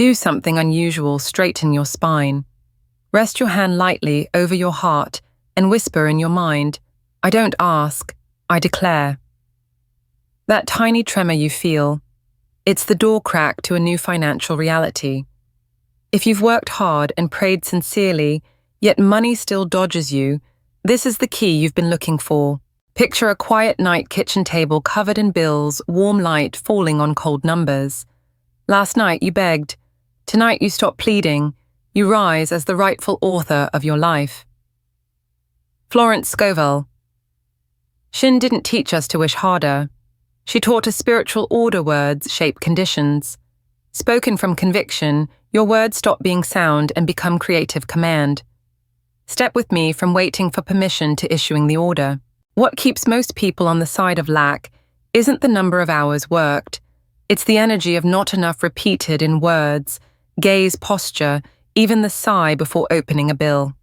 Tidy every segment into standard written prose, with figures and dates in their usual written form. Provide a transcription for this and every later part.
Do something unusual, straighten your spine. Rest your hand lightly over your heart and whisper in your mind, I don't ask, I declare. That tiny tremor you feel, it's the door crack to a new financial reality. If you've worked hard and prayed sincerely, yet money still dodges you, this is the key you've been looking for. Picture a quiet night kitchen table covered in bills, warm light falling on cold numbers. Last night you begged. Tonight you stop pleading. You rise as the rightful author of your life. Florence Scovel Shinn didn't teach us to wish harder. She taught us spiritual order words shape conditions. Spoken from conviction, your words stop being sound and become creative command. Step with me from waiting for permission to issuing the order. What keeps most people on the side of lack isn't the number of hours worked. It's the energy of not enough repeated in words, gaze, posture, even the sigh before opening a bill.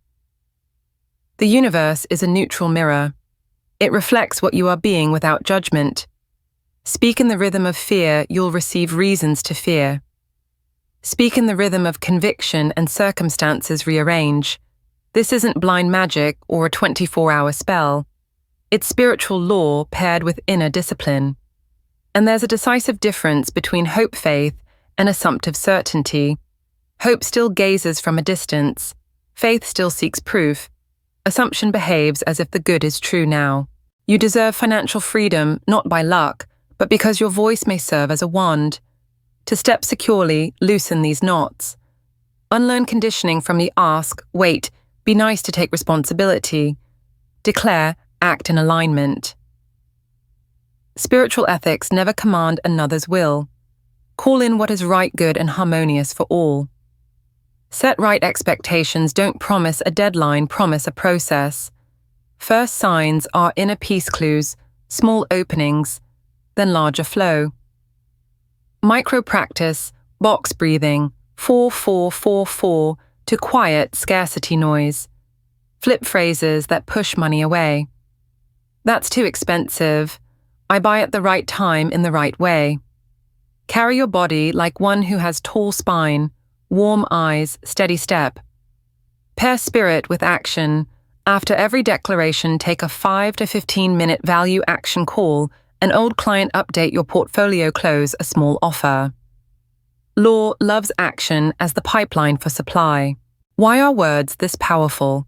The universe is a neutral mirror. It reflects what you are being without judgment. Speak in the rhythm of fear, you'll receive reasons to fear. Speak in the rhythm of conviction and circumstances rearrange. This isn't blind magic or a 24-hour spell. It's spiritual law paired with inner discipline. And there's a decisive difference between hope-faith and assumptive certainty. Hope still gazes from a distance. Faith still seeks proof. Assumption behaves as if the good is true now. You deserve financial freedom not by luck, but because your voice may serve as a wand. To step securely, loosen these knots. Unlearn conditioning from the ask, wait, be nice to take responsibility. Declare, act in alignment. Spiritual ethics never command another's will. Call in what is right, good, and harmonious for all. Set right expectations, don't promise a deadline, promise a process. First signs are inner peace clues, small openings, then larger flow. Micro practice, box breathing, 4-4-4-4 to quiet scarcity noise. Flip phrases that push money away. That's too expensive. I buy at the right time in the right way. Carry your body like one who has tall spine, warm eyes, steady step. Pair spirit with action. After every declaration, take a 5 to 15-minute value action call, an old client update your portfolio, close a small offer. Law loves action as the pipeline for supply. Why are words this powerful?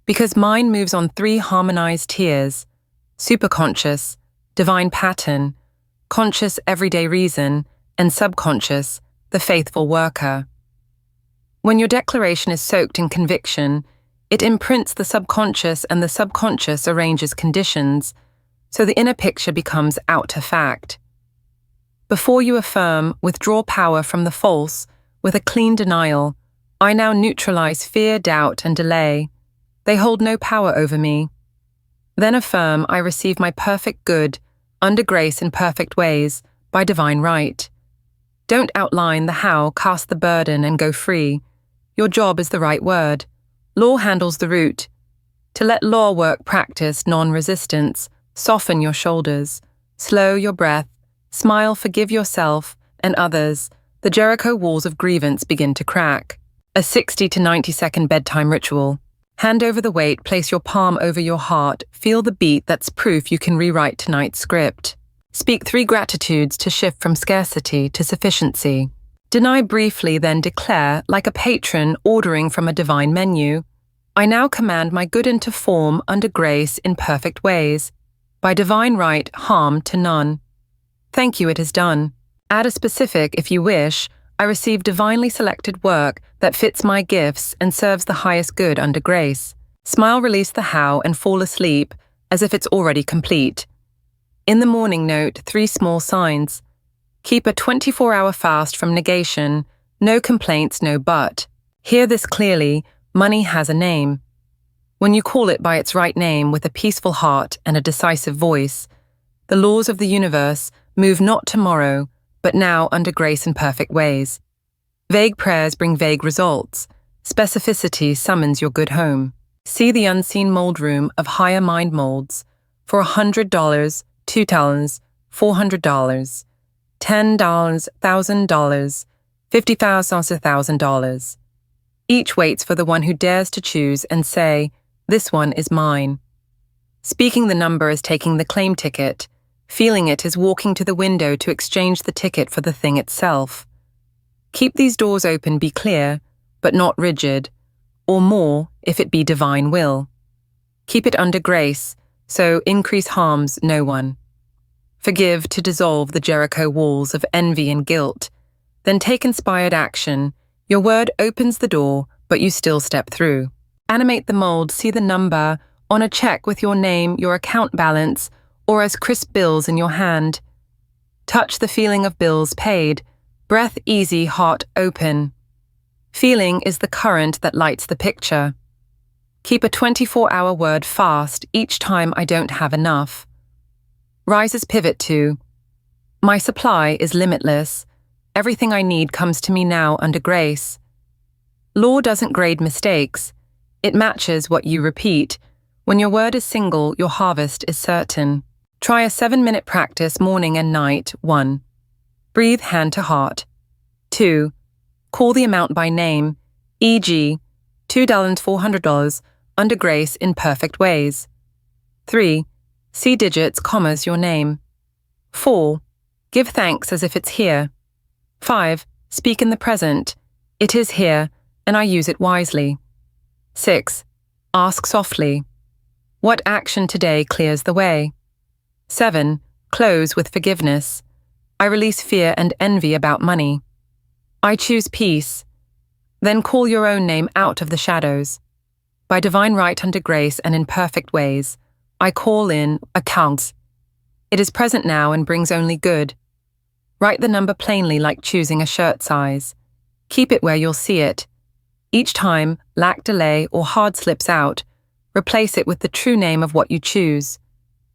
Because mind moves on 3 harmonized tiers: superconscious, divine pattern, conscious everyday reason, and subconscious, the faithful worker. When your declaration is soaked in conviction, it imprints the subconscious and the subconscious arranges conditions, so the inner picture becomes outer fact. Before you affirm, withdraw power from the false with a clean denial. I now neutralize fear, doubt, and delay. They hold no power over me. Then affirm, I receive my perfect good, under grace in perfect ways, by divine right. Don't outline the how, cast the burden, and go free. Your job is the right word. Law handles the root. To let law work, practice non-resistance. Soften your shoulders. Slow your breath. Smile, forgive yourself and others. The Jericho walls of grievance begin to crack. A 60 to 90-second bedtime ritual. Hand over the weight, place your palm over your heart, feel the beat, that's proof you can rewrite tonight's script. Speak 3 gratitudes to shift from scarcity to sufficiency. Deny briefly, then declare, like a patron ordering from a divine menu. I now command my good into form under grace in perfect ways. By divine right, harm to none. Thank you, it is done. Add a specific if you wish. I receive divinely selected work that fits my gifts and serves the highest good under grace. Smile, release the how, and fall asleep as if it's already complete. In the morning, note 3 small signs. Keep a 24-hour fast from negation, no complaints, no but. Hear this clearly, money has a name. When you call it by its right name with a peaceful heart and a decisive voice, the laws of the universe move not tomorrow, but now under grace and perfect ways. Vague prayers bring vague results. Specificity summons your good home. See the unseen mold room of higher mind molds for $100, $2, $400, $10, $1,000, 50,000 $1,000. Each waits for the one who dares to choose and say, "This one is mine." Speaking the number is taking the claim ticket. Feeling it is walking to the window to exchange the ticket for the thing itself. Keep these doors open, be clear, but not rigid, or more if it be divine will. Keep it under grace, so increase harms no one. Forgive to dissolve the Jericho walls of envy and guilt. Then take inspired action. Your word opens the door, but you still step through. Animate the mold, see the number on a check with your name, your account balance, or as crisp bills in your hand. Touch the feeling of bills paid, breath easy, heart open. Feeling is the current that lights the picture. Keep a 24-hour word fast each time I don't have enough. Rises pivot to, my supply is limitless. Everything I need comes to me now under grace. Law doesn't grade mistakes. It matches what you repeat. When your word is single, your harvest is certain. Try a 7-minute practice morning and night. 1. Breathe hand to heart. 2. Call the amount by name, e.g., $2,400 under grace in perfect ways. 3. See digits, commas, your name. 4. Give thanks as if it's here. 5. Speak in the present. It is here, and I use it wisely. 6. Ask softly. What action today clears the way? 7. Close with forgiveness. I release fear and envy about money. I choose peace. Then call your own name out of the shadows. By divine right under grace and in perfect ways, I call in accounts. It is present now and brings only good. Write the number plainly like choosing a shirt size. Keep it where you'll see it. Each time, lack delay or hard slips out, replace it with the true name of what you choose.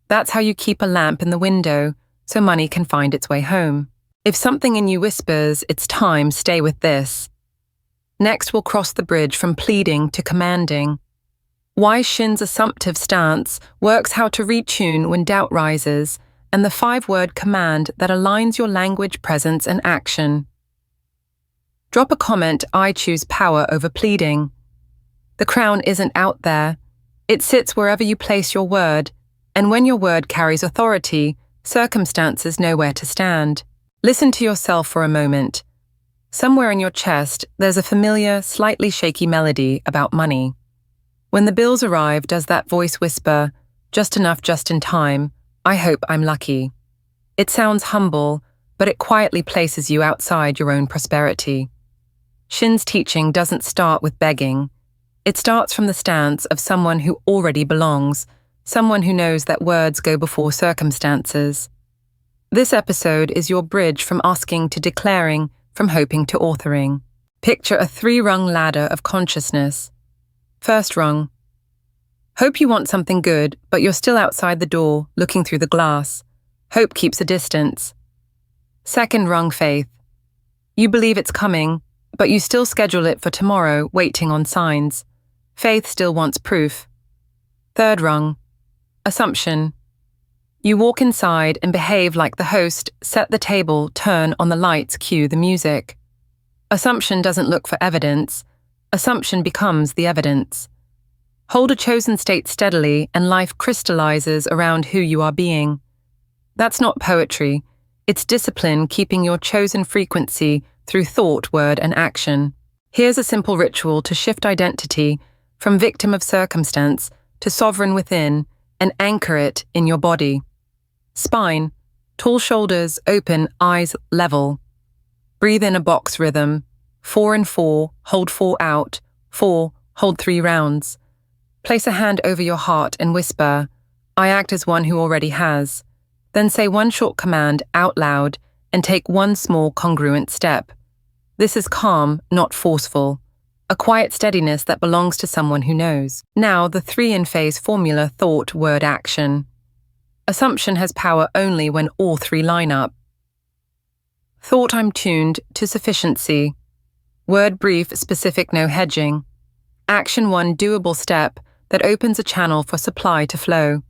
That's how you keep a lamp in the window so money can find its way home. If something in you whispers, it's time, stay with this. Next, we'll cross the bridge from pleading to commanding. Why Shinn's assumptive stance works how to retune when doubt rises, and the 5-word command that aligns your language, presence, and action. Drop a comment, I choose power over pleading. The crown isn't out there. It sits wherever you place your word, and when your word carries authority, circumstances know where to stand. Listen to yourself for a moment. Somewhere in your chest, there's a familiar, slightly shaky melody about money. When the bills arrive, does that voice whisper, just enough, just in time, I hope I'm lucky? It sounds humble, but it quietly places you outside your own prosperity. Shinn's teaching doesn't start with begging. It starts from the stance of someone who already belongs, someone who knows that words go before circumstances. This episode is your bridge from asking to declaring, from hoping to authoring. Picture a 3-rung ladder of consciousness. First rung. Hope you want something good, but you're still outside the door, looking through the glass. Hope keeps a distance. Second rung, faith. You believe it's coming, but you still schedule it for tomorrow, waiting on signs. Faith still wants proof. Third rung. Assumption. You walk inside and behave like the host, set the table, turn on the lights, cue the music. Assumption doesn't look for evidence. Assumption becomes the evidence. Hold a chosen state steadily and life crystallizes around who you are being. That's not poetry. It's discipline keeping your chosen frequency through thought, word, and action. Here's a simple ritual to shift identity from victim of circumstance to sovereign within and anchor it in your body. Spine, tall shoulders, open, eyes level. Breathe in a box rhythm. 4 and 4, hold 4 out. 4, hold 3 rounds. Place a hand over your heart and whisper, I act as one who already has. Then say one short command out loud and take one small congruent step. This is calm, not forceful. A quiet steadiness that belongs to someone who knows. Now, the 3-in-phase formula: thought, word, action. Assumption has power only when all 3 line up. Thought, I'm tuned to sufficiency. Word, brief, specific, no hedging. Action, one doable step that opens a channel for supply to flow.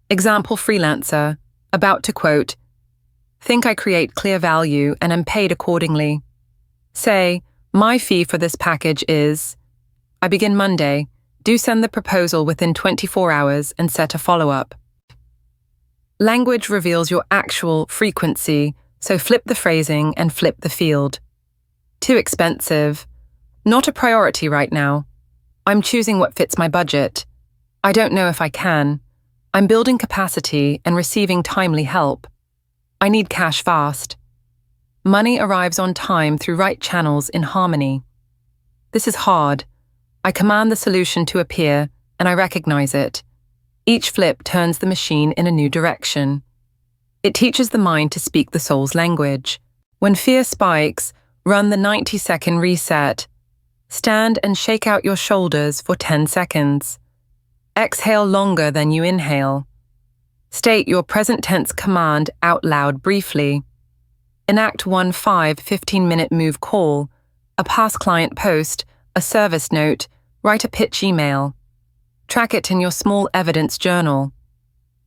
Example, freelancer, about to quote, think I create clear value and am paid accordingly. Say, my fee for this package is, I begin Monday. Do send the proposal within 24 hours and set a follow-up. Language reveals your actual frequency, so flip the phrasing and flip the field. Too expensive. Not a priority right now. I'm choosing what fits my budget. I don't know if I can. I'm building capacity and receiving timely help. I need cash fast. Money arrives on time through right channels in harmony. This is hard. I command the solution to appear, and I recognize it. Each flip turns the machine in a new direction. It teaches the mind to speak the soul's language. When fear spikes, run the 90-second reset. Stand and shake out your shoulders for 10 seconds. Exhale longer than you inhale. State your present tense command out loud briefly. Enact one 15-minute move call, a past client post, a service note, write a pitch email. Track it in your small evidence journal.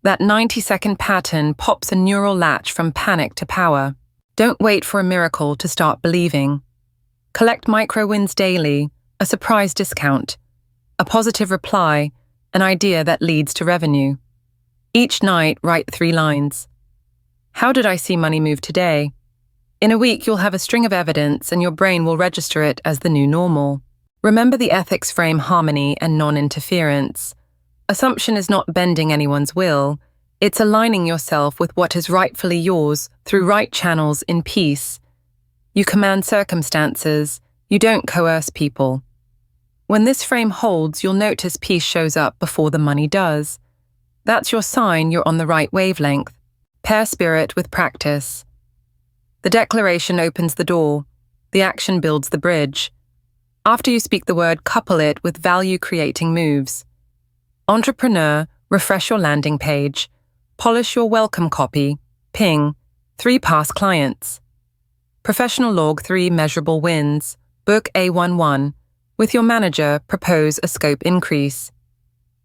That 90-second pattern pops a neural latch from panic to power. Don't wait for a miracle to start believing. Collect micro wins daily, a surprise discount, a positive reply, an idea that leads to revenue. Each night, write 3 lines. How did I see money move today? In a week, you'll have a string of evidence and your brain will register it as the new normal. Remember the ethics frame harmony and non-interference. Assumption is not bending anyone's will. It's aligning yourself with what is rightfully yours through right channels in peace. You command circumstances. You don't coerce people. When this frame holds, you'll notice peace shows up before the money does. That's your sign you're on the right wavelength. Pair spirit with practice. The declaration opens the door. The action builds the bridge. After you speak the word, couple it with value-creating moves. Entrepreneur, refresh your landing page. Polish your welcome copy. Ping, 3 past clients. Professional log 3 measurable wins. Book A11. With your manager, propose a scope increase.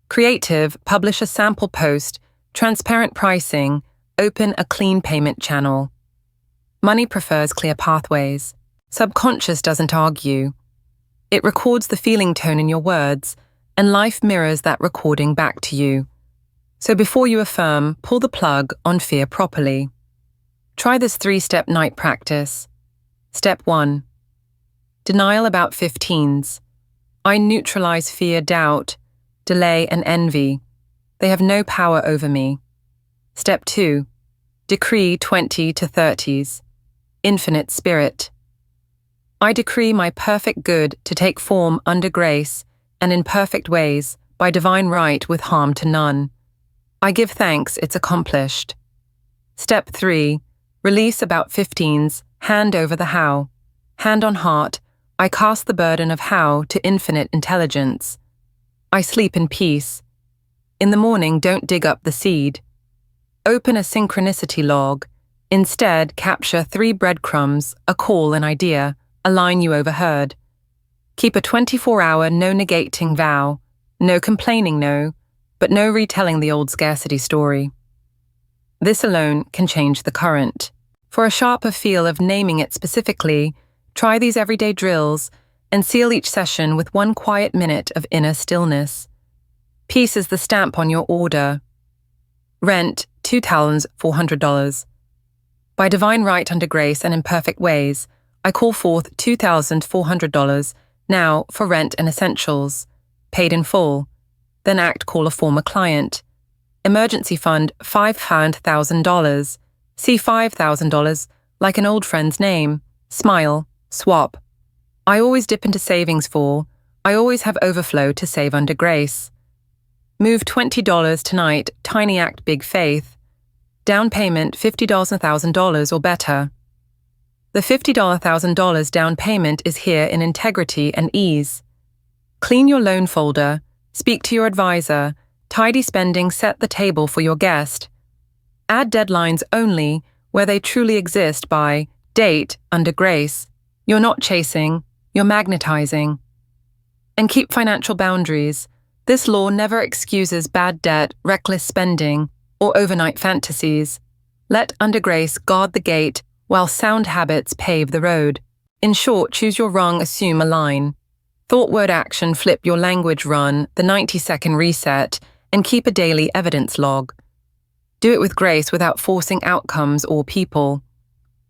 Creative, publish a sample post. Transparent pricing. Open a clean payment channel. Money prefers clear pathways. Subconscious doesn't argue. It records the feeling tone in your words, and life mirrors that recording back to you. So before you affirm, pull the plug on fear properly. Try this 3-step night practice. Step 1. Denial about 15s. I neutralize fear, doubt, delay, and envy. They have no power over me. Step 2. Decree 20 to 30s. Infinite spirit. I decree my perfect good to take form under grace and in perfect ways by divine right with harm to none. I give thanks it's accomplished. Step 3. Release about 15s, hand over the how. Hand on heart, I cast the burden of how to infinite intelligence. I sleep in peace. In the morning, don't dig up the seed. Open a synchronicity log. Instead, capture 3 breadcrumbs, a call, an idea, a line you overheard. Keep a 24-hour no-negating vow. No complaining, no, but no retelling the old scarcity story. This alone can change the current. For a sharper feel of naming it specifically, try these everyday drills and seal each session with 1 quiet minute of inner stillness. Peace is the stamp on your order. Rent, $2,400. By divine right under grace and in perfect ways, I call forth $2,400 now for rent and essentials, paid in full. Then act call a former client. Emergency fund $5,000. See $5,000 like an old friend's name. Smile, swap. I always dip into savings for. I always have overflow to save under grace. Move $20 tonight, tiny act big faith. Down payment $50 $1,000 or better. The $50 $1,000 down payment is here in integrity and ease. Clean your loan folder, speak to your advisor, tidy spending, set the table for your guest. Add deadlines only where they truly exist by date under grace. You're not chasing, you're magnetizing. And keep financial boundaries. This law never excuses bad debt, reckless spending, or overnight fantasies. Let under grace guard the gate while sound habits pave the road. In short, choose your rung, assume a line. Thought, word, action, flip your language, run, the 90-second reset, and keep a daily evidence log. Do it with grace without forcing outcomes or people.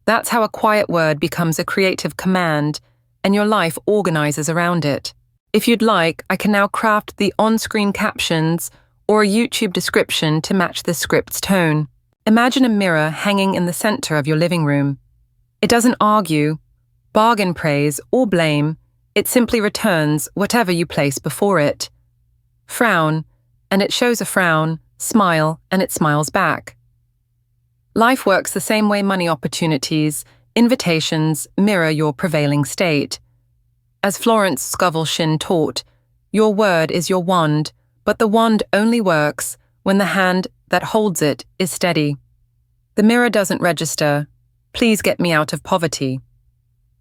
That's how a quiet word becomes a creative command, and your life organizes around it. If you'd like, I can now craft the on-screen captions or a YouTube description to match the script's tone. Imagine a mirror hanging in the center of your living room. It doesn't argue, bargain praise, or blame. It simply returns whatever you place before it. Frown, and it shows a frown. Smile, and it smiles back. Life works the same way. Money opportunities, invitations mirror your prevailing state. As Florence Scovel Shinn taught, your word is your wand, but the wand only works when the hand that holds it is steady. The mirror doesn't register, "Please get me out of poverty."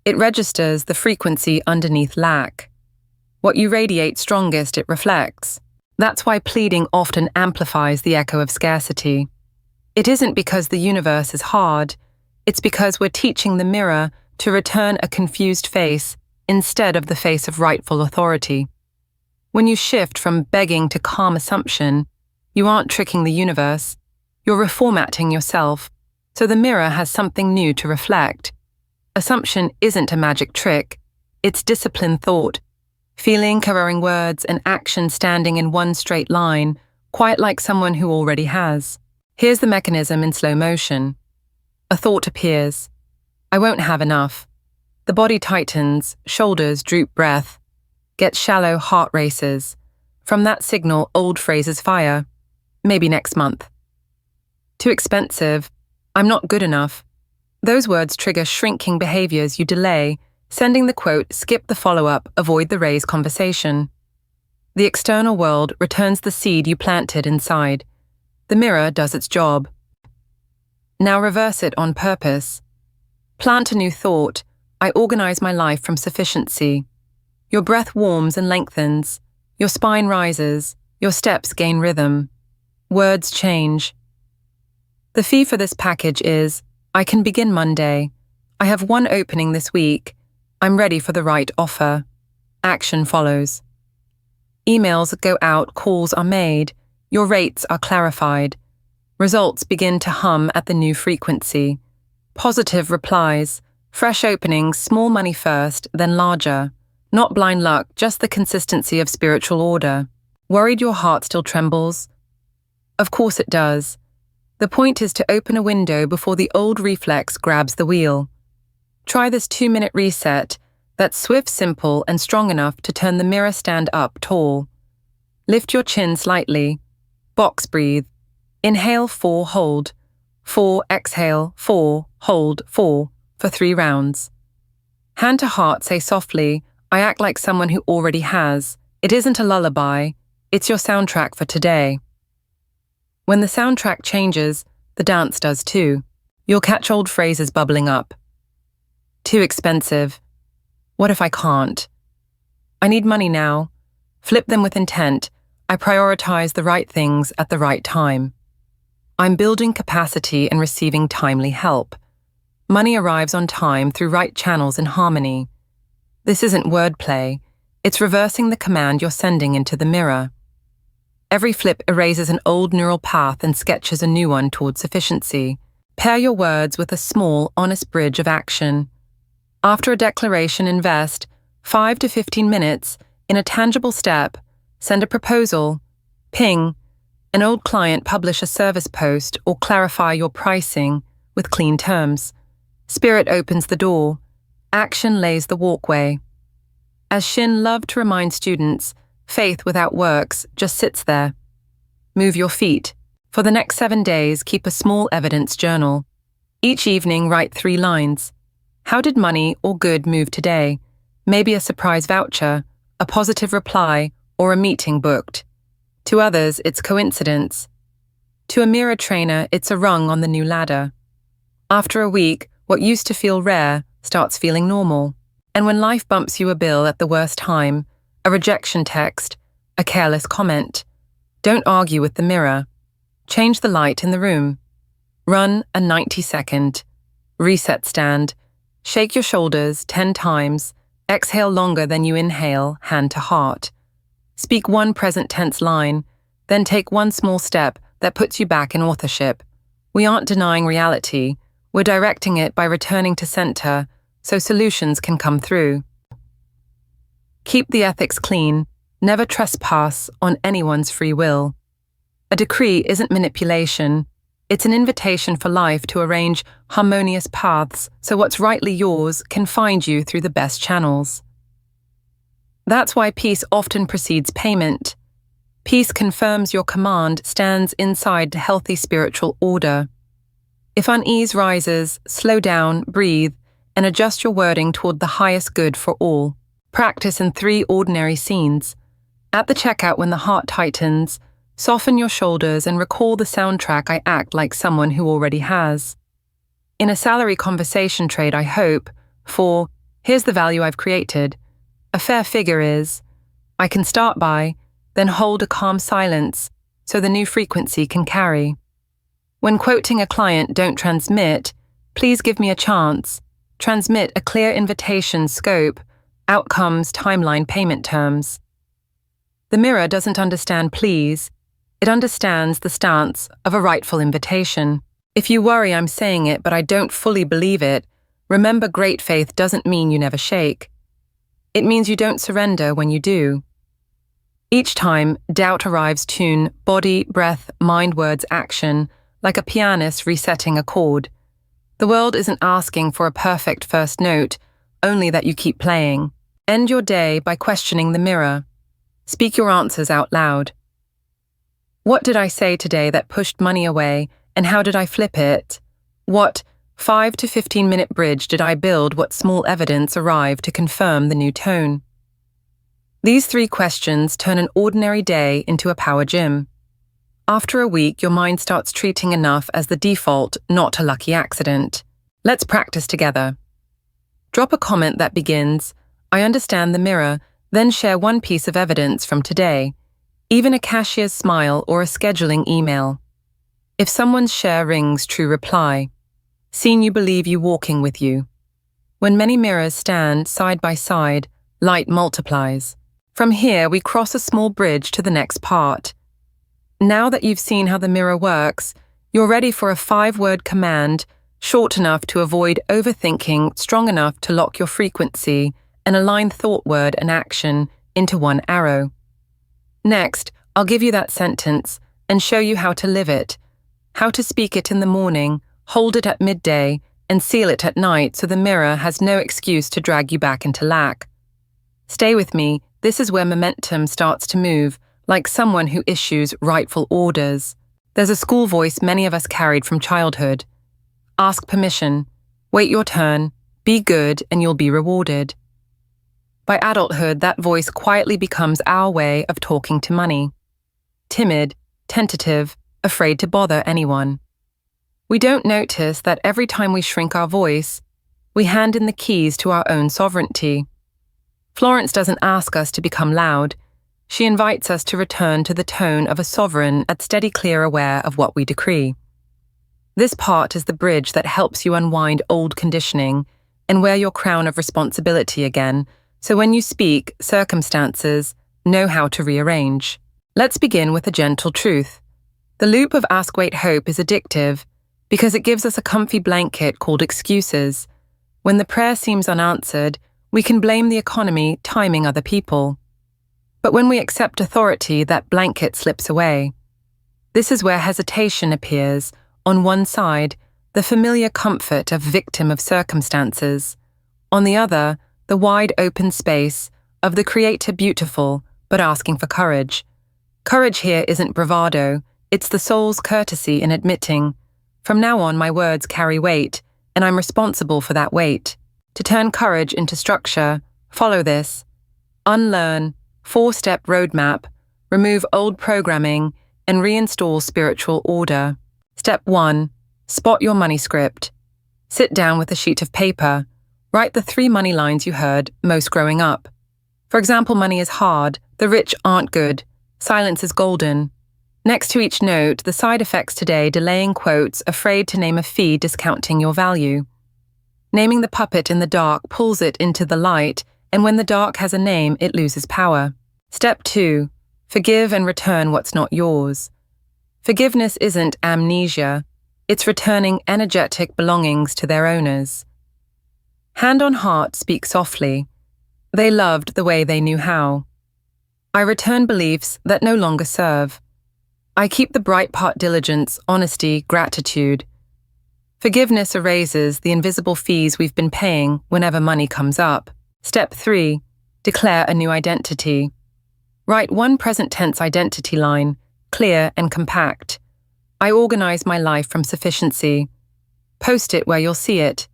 It registers the frequency underneath lack. What you radiate strongest, it reflects. That's why pleading often amplifies the echo of scarcity. It isn't because the universe is hard, it's because we're teaching the mirror to return a confused face instead of the face of rightful authority. When you shift from begging to calm assumption, you aren't tricking the universe, you're reformatting yourself, so the mirror has something new to reflect. Assumption isn't a magic trick, it's disciplined thought, feeling, carrying words, and action standing in one straight line, quite like someone who already has. Here's the mechanism in slow motion. A thought appears. I won't have enough. The body tightens, shoulders droop, breath. Gets shallow, heart races. From that signal, old phrases fire. Maybe next month. Too expensive. I'm not good enough. Those words trigger shrinking behaviors you delay, sending the quote, skip the follow-up, avoid the raise conversation. The external world returns the seed you planted inside. The mirror does its job. Now reverse it on purpose. Plant a new thought. I organize my life from sufficiency. Your breath warms and lengthens. Your spine rises. Your steps gain rhythm. Words change. The fee for this package is, I can begin Monday. I have one opening this week. I'm ready for the right offer. Action follows. Emails go out, calls are made. Your rates are clarified. Results begin to hum at the new frequency. Positive replies. Fresh openings, small money first, then larger. Not blind luck, just the consistency of spiritual order. Worried your heart still trembles? Of course it does. The point is to open a window before the old reflex grabs the wheel. Try this 2-minute reset that's swift, simple, and strong enough to turn the mirror stand up tall. Lift your chin slightly. Box breathe. Inhale 4, hold. 4, exhale 4, hold 4 for 3 rounds. Hand to heart, say softly, I act like someone who already has. It isn't a lullaby, it's your soundtrack for today. When the soundtrack changes, the dance does too. You'll catch old phrases bubbling up. Too expensive. What if I can't? I need money now. Flip them with intent. I prioritize the right things at the right time. I'm building capacity and receiving timely help. Money arrives on time through right channels in harmony. This isn't wordplay. It's reversing the command you're sending into the mirror. Every flip erases an old neural path and sketches a new one toward sufficiency. Pair your words with a small, honest bridge of action. After a declaration, invest 5 to 15 minutes in a tangible step. Send a proposal. Ping. An old client, publish a service post, or clarify your pricing with clean terms. Spirit opens the door. Action lays the walkway. As Shinn loved to remind students, faith without works just sits there. Move your feet. For the next 7 days, keep a small evidence journal. Each evening, write 3 lines. How did money or good move today? Maybe a surprise voucher, a positive reply, or a meeting booked. To others, it's coincidence. To a mirror trainer, it's a rung on the new ladder. After a week, what used to feel rare starts feeling normal. And when life bumps you a bill at the worst time, a rejection text, a careless comment, don't argue with the mirror. Change the light in the room. Run a 90-second reset stand Shake your shoulders 10 times, exhale longer than you inhale, hand to heart. Speak one present tense line, then take one small step that puts you back in authorship. We aren't denying reality, we're directing it by returning to center so solutions can come through. Keep the ethics clean, never trespass on anyone's free will. A decree isn't manipulation, it's an invitation for life to arrange harmonious paths so what's rightly yours can find you through the best channels. That's why peace often precedes payment. Peace confirms your command stands inside healthy spiritual order. If unease rises, slow down, breathe, and adjust your wording toward the highest good for all. Practice in 3 ordinary scenes. At the checkout when the heart tightens, soften your shoulders and recall the soundtrack I act like someone who already has. In a salary conversation trade, I hope, for, here's the value I've created. A fair figure is, I can start by, then hold a calm silence so the new frequency can carry. When quoting a client, don't transmit, please give me a chance. Transmit a clear invitation scope, outcomes, timeline, payment terms. The mirror doesn't understand please, it understands the stance of a rightful invitation. If you worry I'm saying it but I don't fully believe it, remember great faith doesn't mean you never shake. It means you don't surrender when you do. Each time, doubt arrives tune body, breath, mind, words, action, like a pianist resetting a chord. The world isn't asking for a perfect first note, only that you keep playing. End your day by questioning the mirror. Speak your answers out loud. What did I say today that pushed money away, and how did I flip it? What 5 to 15-minute bridge did I build? What small evidence arrived to confirm the new tone? These 3 questions turn an ordinary day into a power gym. After a week, your mind starts treating enough as the default, not a lucky accident. Let's practice together. Drop a comment that begins, I understand the mirror, then share one piece of evidence from today, even a cashier's smile or a scheduling email. If someone's share rings true reply, seen you believe you walking with you. When many mirrors stand side by side, light multiplies. From here, we cross a small bridge to the next part. Now that you've seen how the mirror works, you're ready for a 5-word command, short enough to avoid overthinking, strong enough to lock your frequency, and align thought, word, and action into one arrow. Next, I'll give you that sentence and show you how to live it, how to speak it in the morning, hold it at midday, and seal it at night so the mirror has no excuse to drag you back into lack. Stay with me. This is where momentum starts to move, like someone who issues rightful orders. There's a school voice many of us carried from childhood. Ask permission, wait your turn, be good, and you'll be rewarded. By adulthood, that voice quietly becomes our way of talking to money. Timid, tentative, afraid to bother anyone. We don't notice that every time we shrink our voice, we hand in the keys to our own sovereignty. Florence doesn't ask us to become loud. She invites us to return to the tone of a sovereign at steady, clear, aware of what we decree. This part is the bridge that helps you unwind old conditioning and wear your crown of responsibility again, so when you speak, circumstances know how to rearrange. Let's begin with a gentle truth. The loop of ask, wait, hope is addictive because it gives us a comfy blanket called excuses. When the prayer seems unanswered, we can blame the economy, timing, other people. But when we accept authority, that blanket slips away. This is where hesitation appears. On one side, the familiar comfort of victim of circumstances. On the other, the wide open space of the creator beautiful, but asking for courage. Courage here isn't bravado, it's the soul's courtesy in admitting, from now on my words carry weight, and I'm responsible for that weight. To turn courage into structure, follow this. Unlearn, 4-step roadmap, remove old programming, and reinstall spiritual order. Step 1. Spot your money script. Sit down with a sheet of paper. Write the 3 money lines you heard most growing up. For example, money is hard, the rich aren't good, silence is golden. Next to each note, the side effects today, delaying quotes, afraid to name a fee discounting your value. Naming the puppet in the dark pulls it into the light, and when the dark has a name, it loses power. Step 2. Forgive and return what's not yours. Forgiveness isn't amnesia. It's returning energetic belongings to their owners. Hand on heart, speak softly. They loved the way they knew how. I return beliefs that no longer serve. I keep the bright part diligence, honesty, gratitude. Forgiveness erases the invisible fees we've been paying whenever money comes up. Step 3. Declare a new identity. Write one present tense identity line, clear and compact. I organize my life from sufficiency. Post it where you'll see it.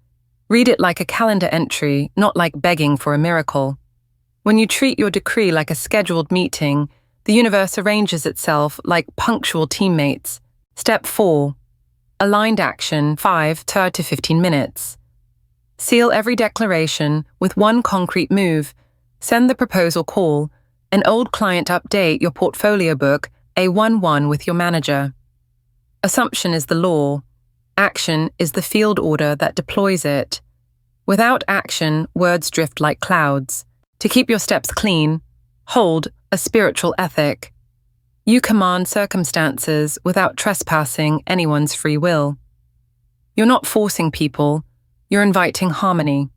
Read it like a calendar entry, not like begging for a miracle. When you treat your decree like a scheduled meeting, the universe arranges itself like punctual teammates. Step 4. Aligned action, 5 to 15 minutes. Seal every declaration with one concrete move. Send the proposal call, an old client update your portfolio book, a 1-1 with your manager. Assumption is the law. Action is the field order that deploys it. Without action, words drift like clouds. To keep your steps clean, hold a spiritual ethic. You command circumstances without trespassing anyone's free will. You're not forcing people, you're inviting harmony.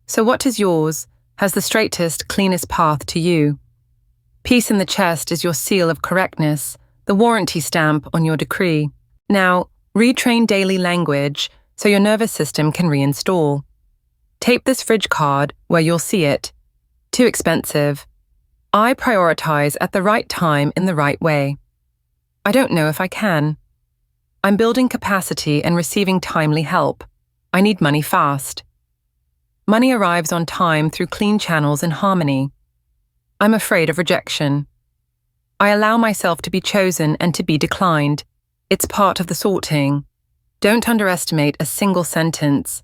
So what is yours has the straightest, cleanest path to you. Peace in the chest is your seal of correctness, the warranty stamp on your decree. Now, retrain daily language so your nervous system can reinstall. Tape this fridge card where you'll see it. Too expensive. I prioritize at the right time in the right way. I don't know if I can. I'm building capacity and receiving timely help. I need money fast. Money arrives on time through clean channels in harmony. I'm afraid of rejection. I allow myself to be chosen and to be declined. It's part of the sorting. Don't underestimate a single sentence.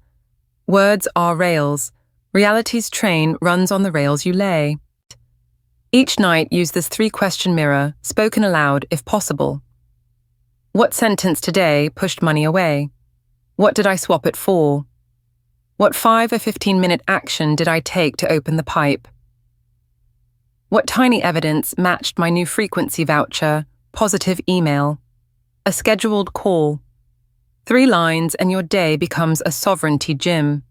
Words are rails. Reality's train runs on the rails you lay. Each night use this 3-question mirror, spoken aloud if possible. What sentence today pushed money away? What did I swap it for? What 5 or 15-minute action did I take to open the pipe? What tiny evidence matched my new frequency voucher, positive email? A scheduled call. 3 lines and your day becomes a sovereignty gym.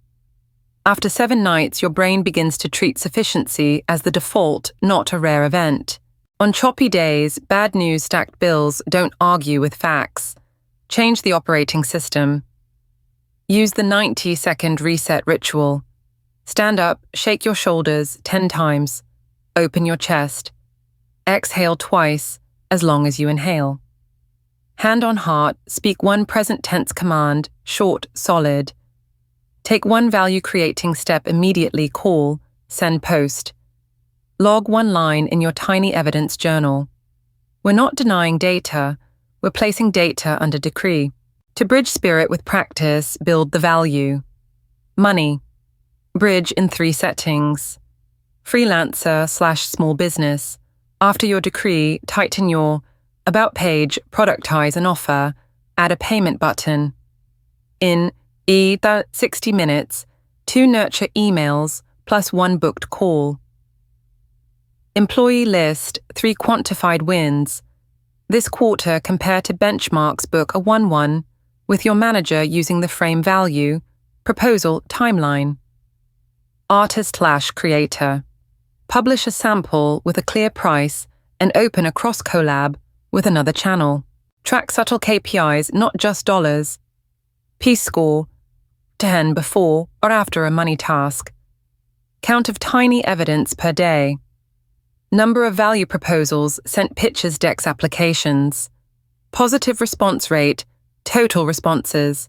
After 7 nights, your brain begins to treat sufficiency as the default, not a rare event. On choppy days, bad news stacked bills don't argue with facts. Change the operating system. Use the 90-second reset ritual. Stand up, shake your shoulders 10 times. Open your chest. Exhale twice, as long as you inhale. Hand on heart, speak one present tense command, short, solid. Take one value-creating step immediately, call, send post. Log 1 line in your tiny evidence journal. We're not denying data, we're placing data under decree. To bridge spirit with practice, build the value. Money. Bridge in 3 settings. Freelancer/small business. After your decree, tighten your About page, productize an offer, add a payment button. In 60 minutes, 2 nurture emails plus 1 booked call. Employee list, 3 quantified wins. This quarter, compare to benchmarks, book a 1-1 with your manager using the frame value, proposal, timeline. Artist/creator. Publish a sample with a clear price and open a cross-collab with another channel. Track subtle KPIs, not just dollars. Peace score, 10 before or after a money task. Count of tiny evidence per day. Number of value proposals, sent pitches, decks, applications. Positive response rate, total responses.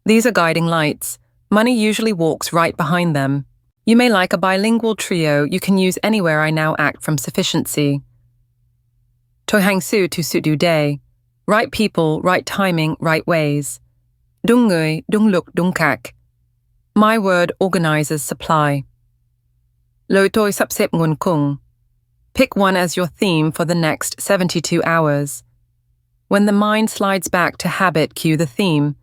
These are guiding lights. Money usually walks right behind them. You may like a bilingual trio you can use anywhere. I now act from sufficiency. Tohangsu to Sudu Day. Right people, right timing, right ways. Dung Ngui, Dung Luk, Dung Kak. My word organizes supply. Lo Toi Sapsep Ngun Kung. Pick one as your theme for the next 72 hours. When the mind slides back to habit, cue the theme.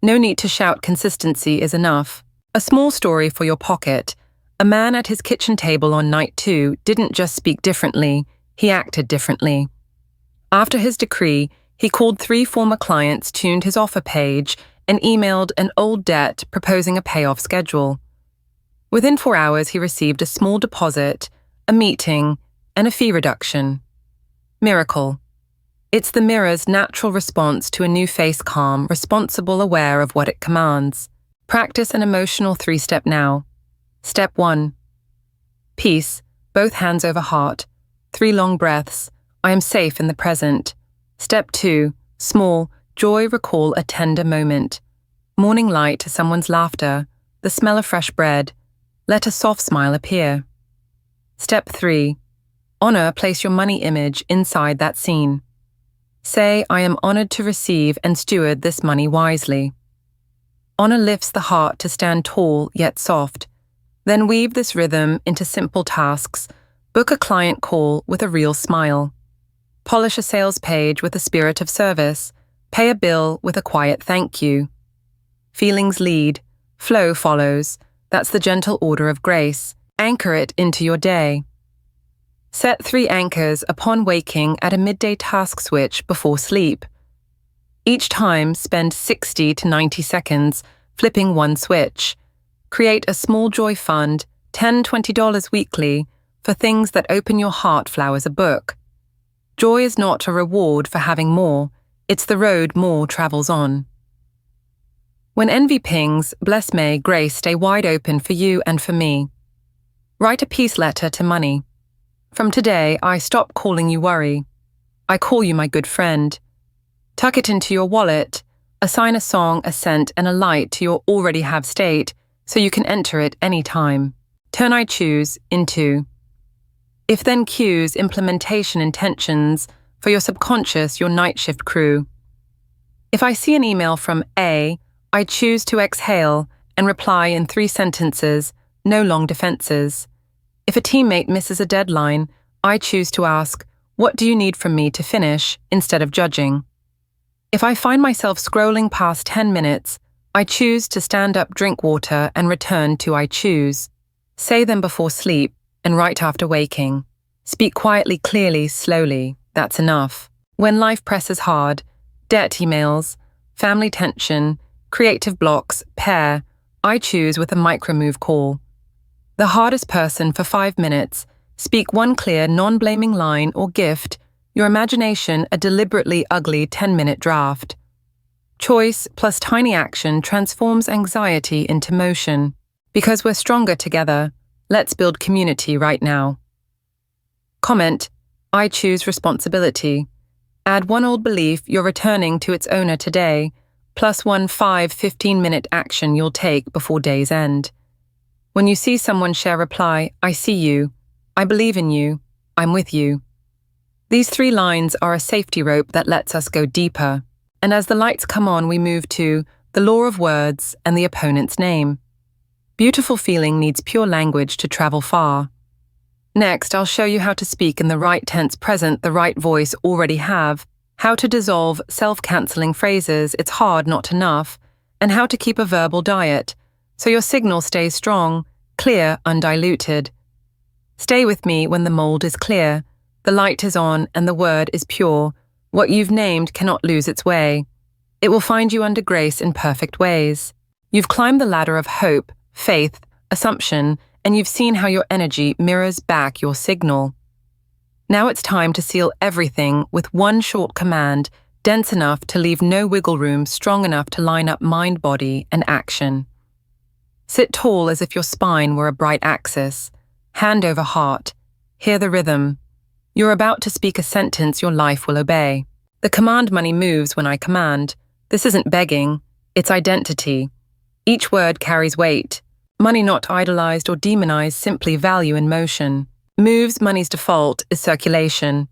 No need to shout, consistency is enough. A small story for your pocket. A man at his kitchen table on night 2 didn't just speak differently, he acted differently. After his decree, he called 3 former clients, tuned his offer page, and emailed an old debt proposing a payoff schedule. Within 4 hours, he received a small deposit, a meeting, and a fee reduction. Miracle. It's the mirror's natural response to a new face calm, responsible, aware of what it commands. Practice an emotional 3-step now. Step 1. Peace, both hands over heart. 3 long breaths. I am safe in the present. Step 2. Small, joy, recall a tender moment. Morning light to someone's laughter. The smell of fresh bread. Let a soft smile appear. Step 3. Honor, place your money image inside that scene. Say, I am honored to receive and steward this money wisely. Honor lifts the heart to stand tall yet soft. Then weave this rhythm into simple tasks. Book a client call with a real smile. Polish a sales page with a spirit of service. Pay a bill with a quiet thank you. Feelings lead, flow follows. That's the gentle order of grace. Anchor it into your day. Set 3 anchors upon waking at a midday task switch before sleep. Each time, spend 60 to 90 seconds flipping one switch. Create a small joy fund, $10, $20 weekly, for things that open your heart. Flowers a book. Joy is not a reward for having more, it's the road more travels on. When envy pings, bless may grace stay wide open for you and for me. Write a peace letter to money. From today, I stop calling you worry. I call you my good friend. Tuck it into your wallet. Assign a song, a scent, and a light to your already have state so you can enter it any time. Turn I choose into. If then cues, implementation intentions for your subconscious, your night shift crew. If I see an email from A, I choose to exhale and reply in 3 sentences, no long defenses. If a teammate misses a deadline, I choose to ask, what do you need from me to finish, instead of judging. If I find myself scrolling past 10 minutes, I choose to stand up, drink water, and return to I choose. Say them before sleep and right after waking. Speak quietly, clearly, slowly. That's enough. When life presses hard, debt emails, family tension, creative blocks, pair, I choose with a micro-move call. The hardest person for 5 minutes, speak one clear, non-blaming line or gift, your imagination a deliberately ugly 10-minute draft. Choice plus tiny action transforms anxiety into motion. Because we're stronger together, let's build community right now. Comment, I choose responsibility. Add one old belief you're returning to its owner today, plus one 15-minute action you'll take before day's end. When you see someone share, reply, I see you, I believe in you, I'm with you. These 3 lines are a safety rope that lets us go deeper. And as the lights come on, we move to the law of words and the opponent's name. Beautiful feeling needs pure language to travel far. Next, I'll show you how to speak in the right tense present, the right voice already have, how to dissolve self-canceling phrases, it's hard, not enough, and how to keep a verbal diet, so your signal stays strong, clear, undiluted. Stay with me when the mold is clear, the light is on, and the word is pure. What you've named cannot lose its way. It will find you under grace in perfect ways. You've climbed the ladder of hope, faith, assumption, and you've seen how your energy mirrors back your signal. Now it's time to seal everything with one short command, dense enough to leave no wiggle room, strong enough to line up mind, body, and action. Sit tall as if your spine were a bright axis, hand over heart. Hear the rhythm. You're about to speak a sentence your life will obey. The command money moves when I command. This isn't begging, it's identity. Each word carries weight. Money not idolized or demonized, simply value in motion. Moves money's default is circulation.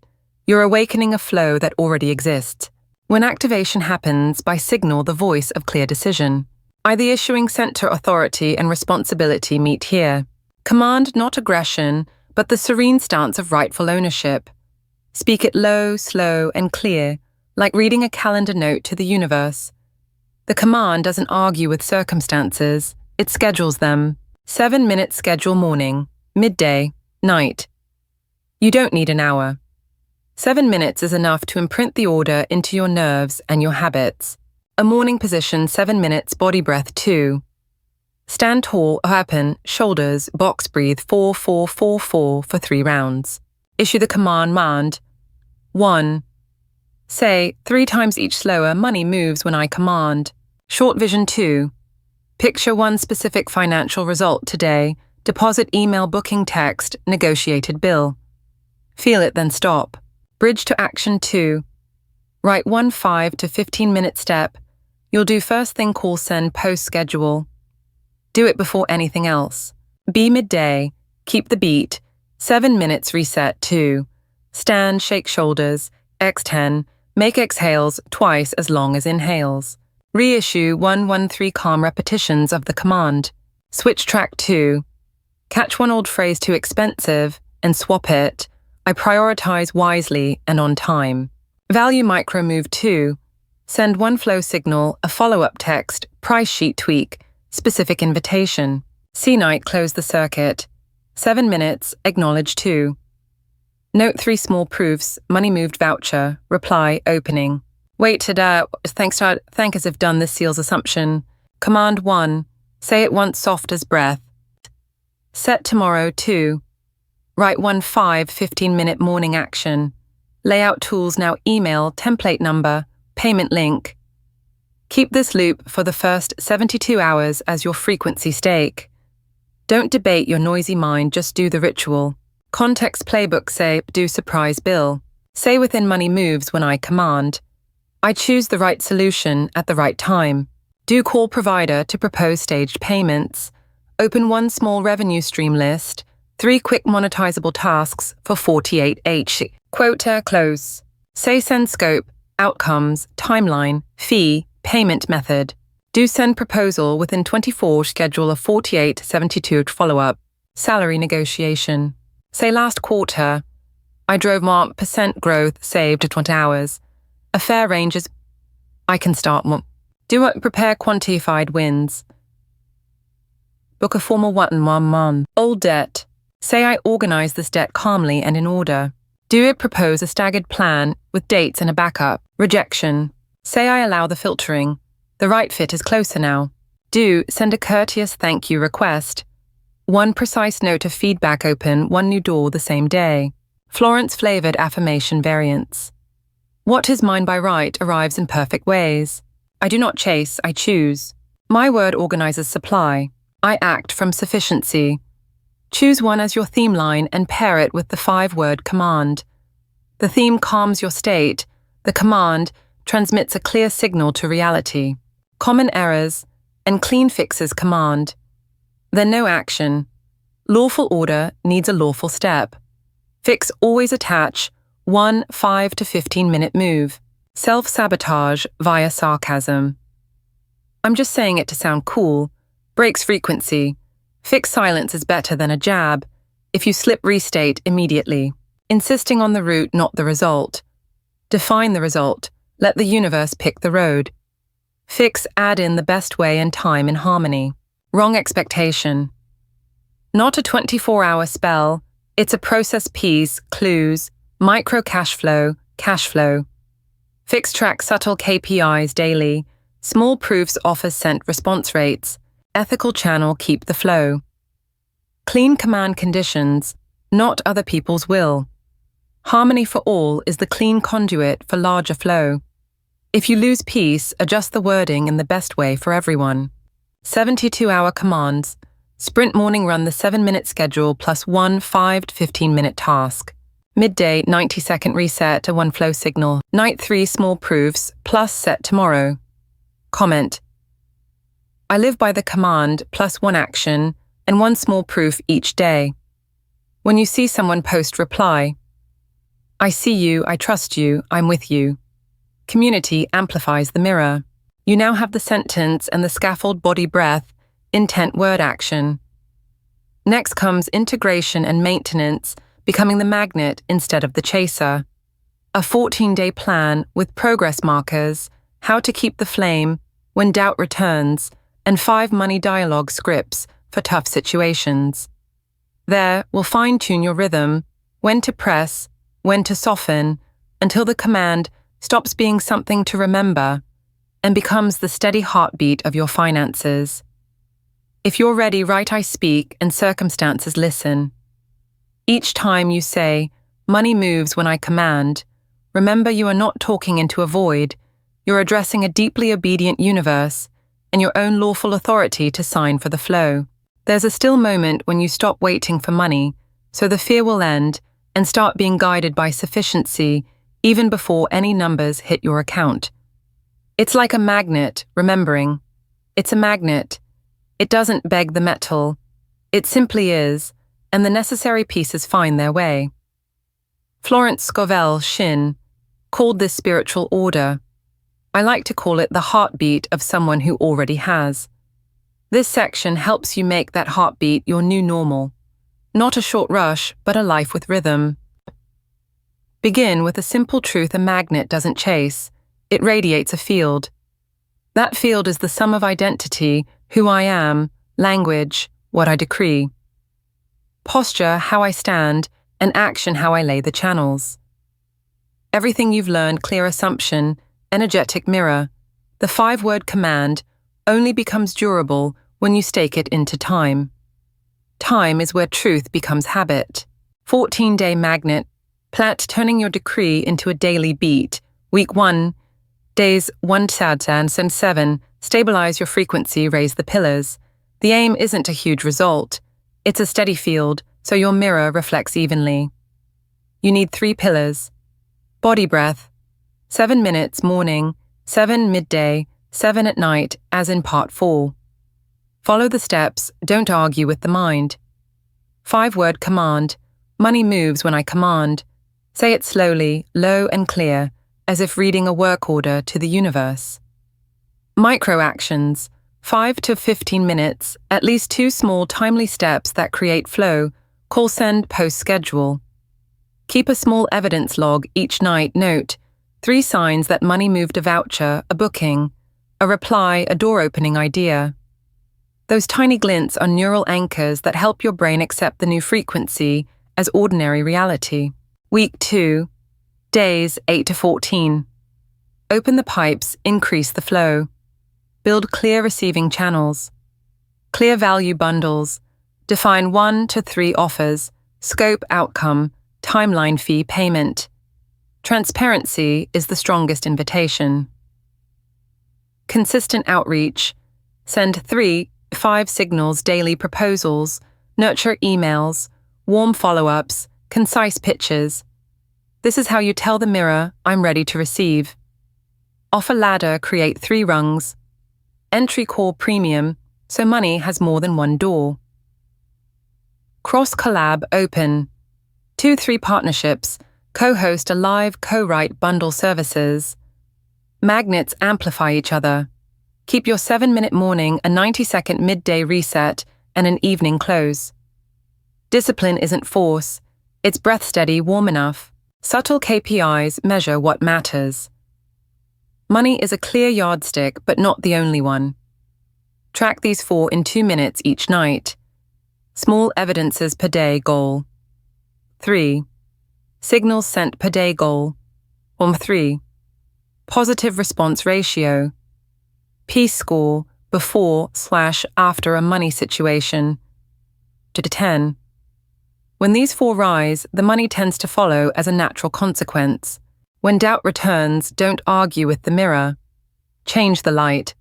You're awakening a flow that already exists. When activation happens, by signal the voice of clear decision. The issuing center authority and responsibility meet here. Command not aggression, but the serene stance of rightful ownership. Speak it low, slow, and clear, like reading a calendar note to the universe. The command doesn't argue with circumstances, It schedules them. 7-minute schedule morning, midday, night. You don't need an hour. 7 minutes is enough to imprint the order into your nerves and your habits. A morning position, 7 minutes, body breath 2. Stand tall, open, shoulders, box breathe 4-4-4-4 for 3 rounds. Issue the command. 1. Say 3 times each slower, money moves when I command. Short vision 2. Picture one specific financial result today, deposit, email, booking, text, negotiated bill. Feel it, then stop. Bridge to action 2. Write 1 5 to 15-minute step. You'll do first thing, call, send, post, schedule. Do it before anything else. Be midday. Keep the beat. 7 minutes, reset 2. Stand, shake shoulders. X10. Make exhales twice as long as inhales. Reissue 1-1-3 calm repetitions of the command. Switch track 2. Catch one old phrase too expensive and swap it. I prioritize wisely and on time. Value micro move 2. Send one flow signal, a follow-up text, price sheet tweak, specific invitation. See night, close the circuit. 7 minutes, acknowledge 2. Note 3 small proofs, money moved voucher, reply, opening. Wait to thank as if done, this seals assumption. Command 1. Say it once, soft as breath. Set tomorrow 2. Write 1 5 15-minute morning action. Layout tools now, email, template number, payment link. Keep this loop for the first 72 hours as your frequency stake. Don't debate your noisy mind, just do the ritual. Context playbook, say, do surprise bill. Say within money moves when I command. I choose the right solution at the right time. Do call provider to propose staged payments. Open one small revenue stream list. 3 quick monetizable tasks for 48H. Quota close. Say send scope, outcomes, timeline, fee, payment method. Do send proposal within 24, schedule a 48-72 follow-up. Salary negotiation. Say last quarter, I drove more % growth, saved 20 hours. A fair range is, I can start more. Do it, prepare quantified wins. Book a formal 1-1 month. Old debt. Say I organize this debt calmly and in order. Do it, propose a staggered plan with dates and a backup. Rejection. Say I allow the filtering. The right fit is closer now. Do send a courteous thank you request. 1 precise note of feedback, open 1 new door the same day. Florence flavored affirmation variants. What is mine by right arrives in perfect ways. I do not chase, I choose. My word organizes supply. I act from sufficiency. Choose one as your theme line and pair it with the 5-word command. The theme calms your state. The command transmits a clear signal to reality. Common errors and clean fixes command. Then no action. Lawful order needs a lawful step. Fix always attach 1 5 to 15-minute move. Self-sabotage via sarcasm. I'm just saying it to sound cool. Breaks frequency. Fix silence is better than a jab. If you slip, restate immediately. Insisting on the route, not the result. Define the result. Let the universe pick the road. Fix, add in the best way and time in harmony. Wrong expectation. Not a 24-hour spell. It's a process piece, clues, micro cash flow. Fix track subtle KPIs daily. Small proofs, offers sent, response rates. Ethical channel, keep the flow. Clean command conditions, not other people's will. Harmony for all is the clean conduit for larger flow. If you lose peace, adjust the wording in the best way for everyone. 72-hour commands. Sprint morning run the 7-minute schedule plus 1 5 to 15-minute task. Midday 90-second reset to 1 flow signal. Night 3 small proofs plus set tomorrow. Comment. I live by the command plus 1 action and 1 small proof each day. When you see someone post, reply. I see you, I trust you, I'm with you. Community amplifies the mirror. You now have the sentence and the scaffold, body breath, intent word action. Next comes integration and maintenance, becoming the magnet instead of the chaser. A 14-day plan with progress markers, how to keep the flame when doubt returns, and 5 money dialogue scripts for tough situations. There, we'll fine-tune your rhythm, when to press, when to soften, until the command stops being something to remember and becomes the steady heartbeat of your finances. If you're ready, right I speak and circumstances listen. Each time you say, money moves when I command, remember you are not talking into a void, you're addressing a deeply obedient universe and your own lawful authority to sign for the flow. There's a still moment when you stop waiting for money, so the fear will end and start being guided by sufficiency even before any numbers hit your account. It's like a magnet, remembering. It's a magnet. It doesn't beg the metal. It simply is, and the necessary pieces find their way. Florence Scovel Shinn called this spiritual order. I like to call it the heartbeat of someone who already has. This section helps you make that heartbeat your new normal. Not a short rush, but a life with rhythm. Begin with a simple truth a magnet doesn't chase. It radiates a field. That field is the sum of identity, who I am, language, what I decree. Posture, how I stand, and action, how I lay the channels. Everything you've learned, clear assumption, energetic mirror. The 5-word command only becomes durable when you stake it into time. Time is where truth becomes habit. 14-day magnet, plat turning your decree into a daily beat. Week 1, days 1 and 7, stabilize your frequency, raise the pillars. The aim isn't a huge result. It's a steady field, so your mirror reflects evenly. You need 3 pillars. Body breath, 7 minutes morning, 7 midday, 7 at night, as in part 4. Follow the steps, don't argue with the mind. 5-word command, money moves when I command. Say it slowly, low and clear, as if reading a work order to the universe. Micro actions, 5 to 15 minutes, at least 2 small timely steps that create flow, call send post schedule. Keep a small evidence log each night, note 3 signs that money moved: a voucher, a booking, a reply, a door opening idea. Those tiny glints are neural anchors that help your brain accept the new frequency as ordinary reality. Week 2, days 8 to 14. Open the pipes, increase the flow. Build clear receiving channels. Clear value bundles. Define 1 to 3 offers. Scope, outcome, timeline, fee, payment. Transparency is the strongest invitation. Consistent outreach. Send 3-5 signals, daily proposals, nurture emails, warm follow-ups, concise pitches. This is how you tell the mirror, I'm ready to receive. Offer ladder, create 3 rungs. Entry core premium, so money has more than one door. Cross collab open. 2-3 partnerships, co-host a live, co-write bundle services. Magnets amplify each other. Keep your 7-minute morning, a 90-second midday reset, and an evening close. Discipline isn't force. It's breath steady, warm enough. Subtle KPIs measure what matters. Money is a clear yardstick, but not the only one. Track these 4 in 2 minutes each night. Small evidences per day goal. 3. Signals sent per day goal. 3. Positive response ratio. Peace score before/after a money situation. To 10. When these 4 rise, the money tends to follow as a natural consequence. When doubt returns, don't argue with the mirror. Change the light.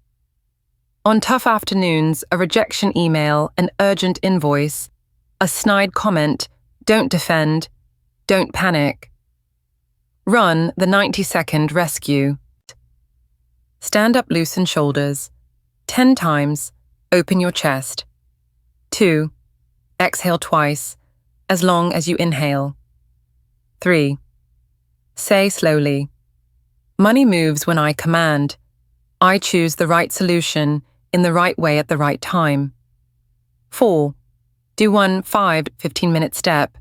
On tough afternoons, a rejection email, an urgent invoice, a snide comment, don't defend, don't panic. Run the 90-second rescue. Stand up, loosen shoulders. 10 times, open your chest. 2. Exhale twice, as long as you inhale. 3. Say slowly, money moves when I command. I choose the right solution in the right way at the right time. 4. Do 1 5-15-minute step.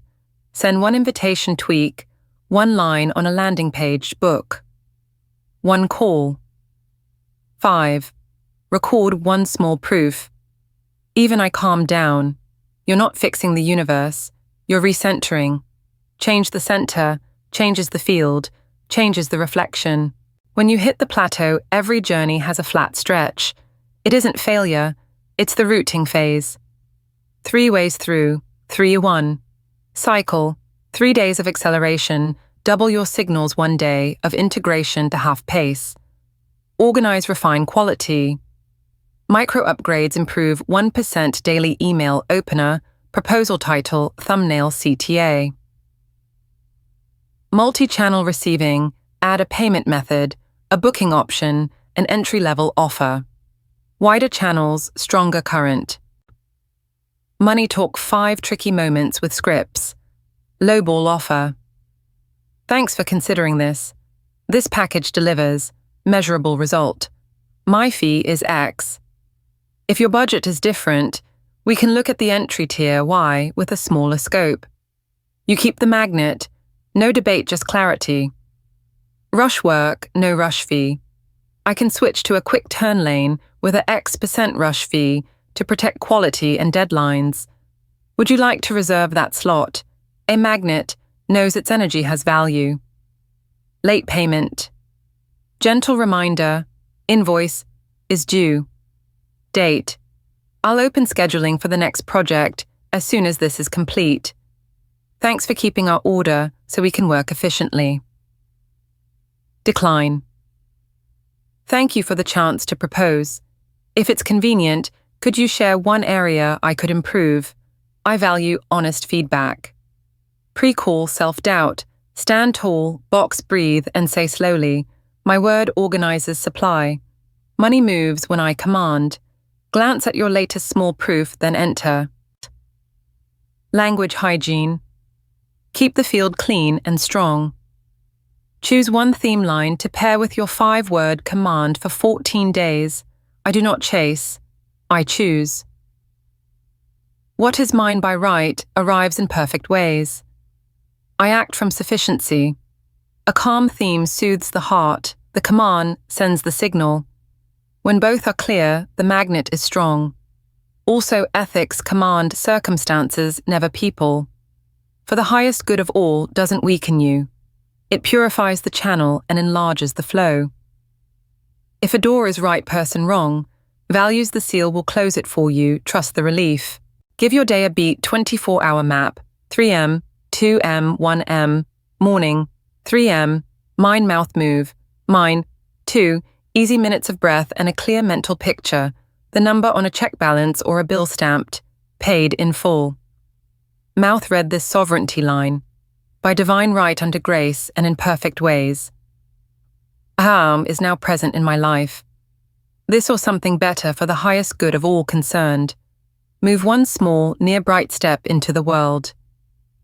Send 1 invitation tweak, 1 line on a landing page book. 1 call. 5. Record one small proof. Even I calmed down. You're not fixing the universe. You're recentering. Change the center, changes the field, changes the reflection. When you hit the plateau, every journey has a flat stretch. It isn't failure, it's the rooting phase. 3 ways through, 3-1. Cycle, 3 days of acceleration, double your signals 1 day of integration to half pace. Organize, refine quality. Micro upgrades improve 1% daily email opener, proposal title, thumbnail CTA. Multi-channel receiving, add a payment method, a booking option, an entry-level offer. Wider channels, stronger current. Money talk 5 tricky moments with scripts. Lowball offer. Thanks for considering this. This package delivers. Measurable result. My fee is X. If your budget is different, we can look at the entry tier Y with a smaller scope. You keep the magnet. No debate, just clarity. Rush work, no rush fee. I can switch to a quick turn lane with a X% rush fee to protect quality and deadlines. Would you like to reserve that slot? A magnet knows its energy has value. Late payment. Gentle reminder, invoice is due. Date. I'll open scheduling for the next project as soon as this is complete. Thanks for keeping our order so we can work efficiently. Decline. Thank you for the chance to propose. If it's convenient, could you share one area I could improve? I value honest feedback. Pre-call self-doubt. Stand tall, box breathe, and say slowly, my word organizes supply. Money moves when I command. Glance at your latest small proof, then enter. Language hygiene. Keep the field clean and strong. Choose one theme line to pair with your 5-word command for 14 days. I do not chase, I choose. What is mine by right arrives in perfect ways. I act from sufficiency. A calm theme soothes the heart, the command sends the signal. When both are clear, the magnet is strong. Also, ethics command circumstances, never people. For the highest good of all doesn't weaken you. It purifies the channel and enlarges the flow. If a door is right person wrong, values the seal will close it for you, trust the relief. Give your day a beat 24-hour map, 3M, 2M, 1M, morning, 3M, mind mouth move, mine, 2, easy minutes of breath and a clear mental picture, the number on a check balance or a bill stamped, paid in full. Mouth read this sovereignty line, by divine right under grace and in perfect ways. Aham is now present in my life. This or something better for the highest good of all concerned. Move one small, near bright step into the world.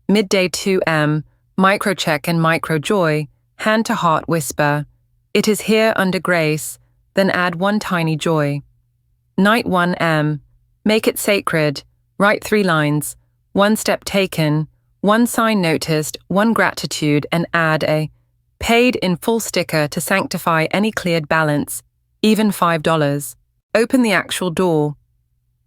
Midday 2M, micro check and micro joy, hand to heart whisper. It is here under grace, then add one tiny joy. Night 1M, make it sacred, write 3 lines, 1 step taken, 1 sign noticed, 1 gratitude, and add a paid in full sticker to sanctify any cleared balance, even $5. Open the actual door.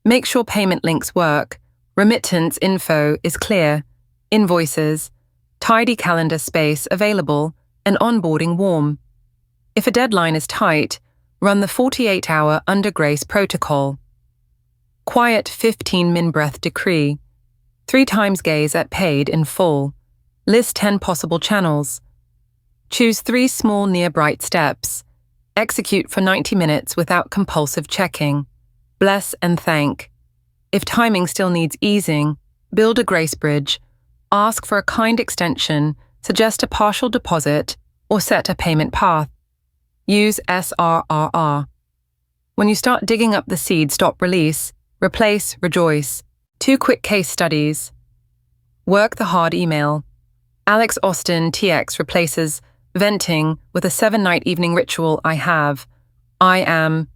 Make sure payment links work. Remittance info is clear. Invoices. Tidy calendar space available and onboarding warm. If a deadline is tight, run the 48-hour under grace protocol. Quiet 15-min breath decree. 3 times gaze at paid in full. List 10 possible channels. Choose 3 small near bright steps. Execute for 90 minutes without compulsive checking. Bless and thank. If timing still needs easing, build a grace bridge. Ask for a kind extension, suggest a partial deposit, or set a payment path. Use SRRR. When you start digging up the seed, stop, release, replace, rejoice. 2 quick case studies. Work the hard email. Alex Austin TX replaces venting with a 7-night evening ritual I have. I am.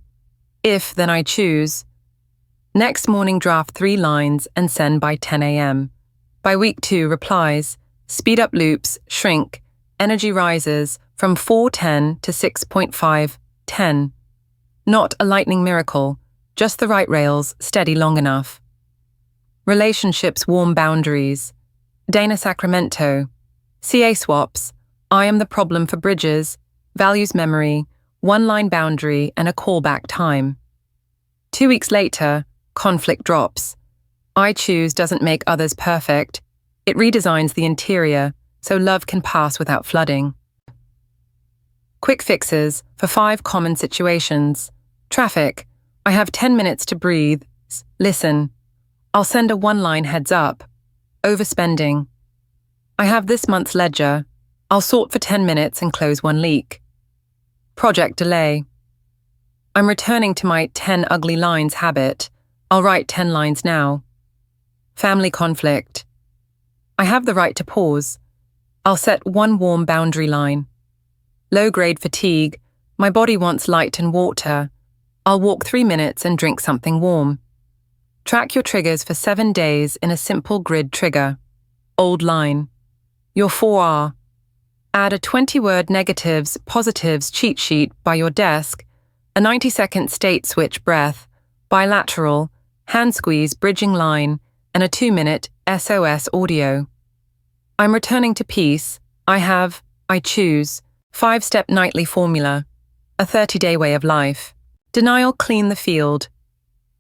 If, then I choose. Next morning draft 3 lines and send by 10 a.m. By week 2 replies. Speed up loops, shrink. Energy rises from 4:10 to 6.5:10. Not a lightning miracle, just the right rails, steady long enough. Relationships warm boundaries. Dana Sacramento. CA swaps. I am the problem for bridges. Values memory. One-line boundary and a callback time. 2 weeks later, conflict drops. I choose doesn't make others perfect. It redesigns the interior so love can pass without flooding. Quick fixes for 5 common situations. Traffic. I have 10 minutes to breathe. Listen. I'll send a one-line heads up. Overspending. I have this month's ledger. I'll sort for 10 minutes and close one leak. Project delay. I'm returning to my 10 ugly lines habit. I'll write 10 lines now. Family conflict. I have the right to pause. I'll set one warm boundary line. Low-grade fatigue. My body wants light and water. I'll walk 3 minutes and drink something warm. Track your triggers for 7 days in a simple grid trigger. Old line. Your 4R. Add a 20-word negatives, positives cheat sheet by your desk, a 90-second state switch breath, bilateral, hand squeeze bridging line, and a 2-minute SOS audio. I'm returning to peace. I choose, 5-step nightly formula, a 30-day way of life. Denial clean the field.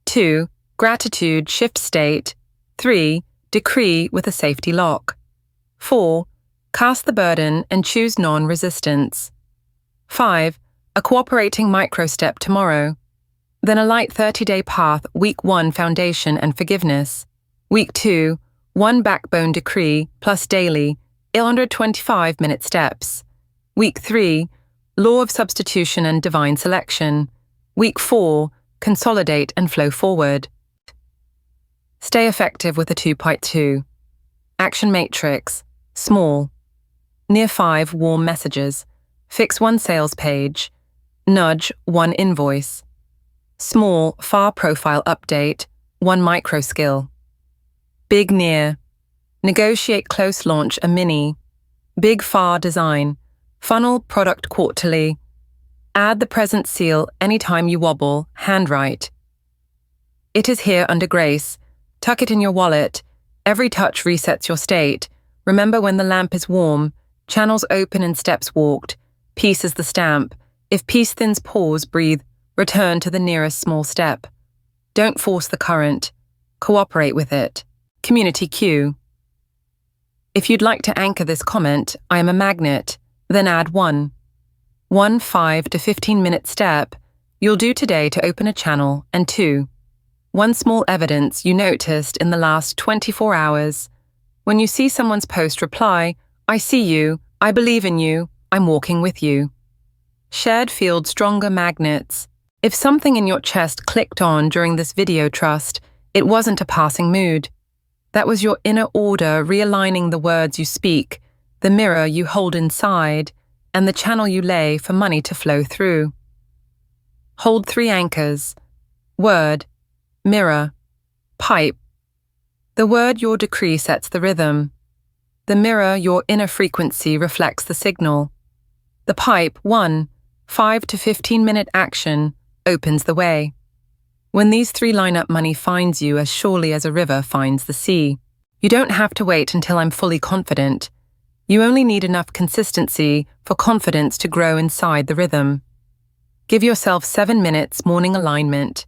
2. Gratitude shift state. 3. Decree with a safety lock. 4. Cast the burden and choose non-resistance. 5. A cooperating micro-step tomorrow. Then a light 30-day path, week 1 foundation and forgiveness. Week 2, 1 backbone decree plus daily, 125-minute steps. Week 3, law of substitution and divine selection. Week 4, consolidate and flow forward. Stay effective with a 2.2. Action matrix, small. Near 5 warm messages. Fix 1 sales page. Nudge 1 invoice. Small, far profile update, 1 micro skill. Big near. Negotiate close launch a mini. Big far design. Funnel product quarterly. Add the present seal anytime you wobble, handwrite. It is here under grace. Tuck it in your wallet. Every touch resets your state. Remember when the lamp is warm. Channels open and steps walked. Peace is the stamp. If peace thins pause, breathe. Return to the nearest small step. Don't force the current. Cooperate with it. Community cue. If you'd like to anchor this comment, I am a magnet, then add 1. 1 5 to 15-minute step you'll do today to open a channel, and 2. 1 small evidence you noticed in the last 24 hours. When you see someone's post, reply, I see you, I believe in you, I'm walking with you. Shared field stronger magnets. If something in your chest clicked on during this video, trust, it wasn't a passing mood. That was your inner order realigning the words you speak, the mirror you hold inside, and the channel you lay for money to flow through. Hold 3 anchors. Word, mirror, pipe. The word, your decree, sets the rhythm. The mirror, your inner frequency, reflects the signal. The pipe, 1, 5 to 15-minute action, opens the way. When these 3 line up, money finds you as surely as a river finds the sea. You don't have to wait until I'm fully confident. You only need enough consistency for confidence to grow inside the rhythm. Give yourself 7 minutes morning alignment.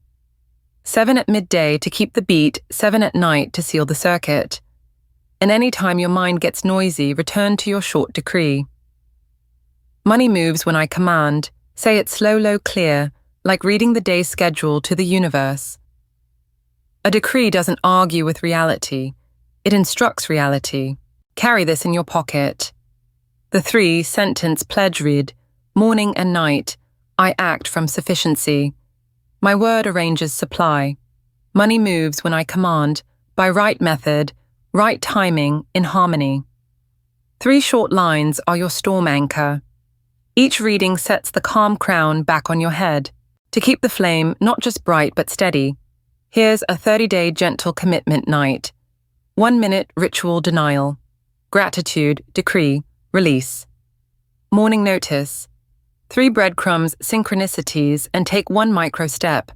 7 at midday to keep the beat, 7 at night to seal the circuit. And any time your mind gets noisy, return to your short decree. Money moves when I command. Say it slow, low, clear, like reading the day's schedule to the universe. A decree doesn't argue with reality. It instructs reality. Carry this in your pocket. The 3-sentence pledge read, morning and night, I act from sufficiency. My word arranges supply. Money moves when I command, by right method, right timing, in harmony. 3 short lines are your storm anchor. Each reading sets the calm crown back on your head. To keep the flame not just bright but steady, here's a 30-day gentle commitment night. 1-minute ritual denial. Gratitude, decree, release. Morning notice. 3 breadcrumbs, synchronicities, and take 1 micro step.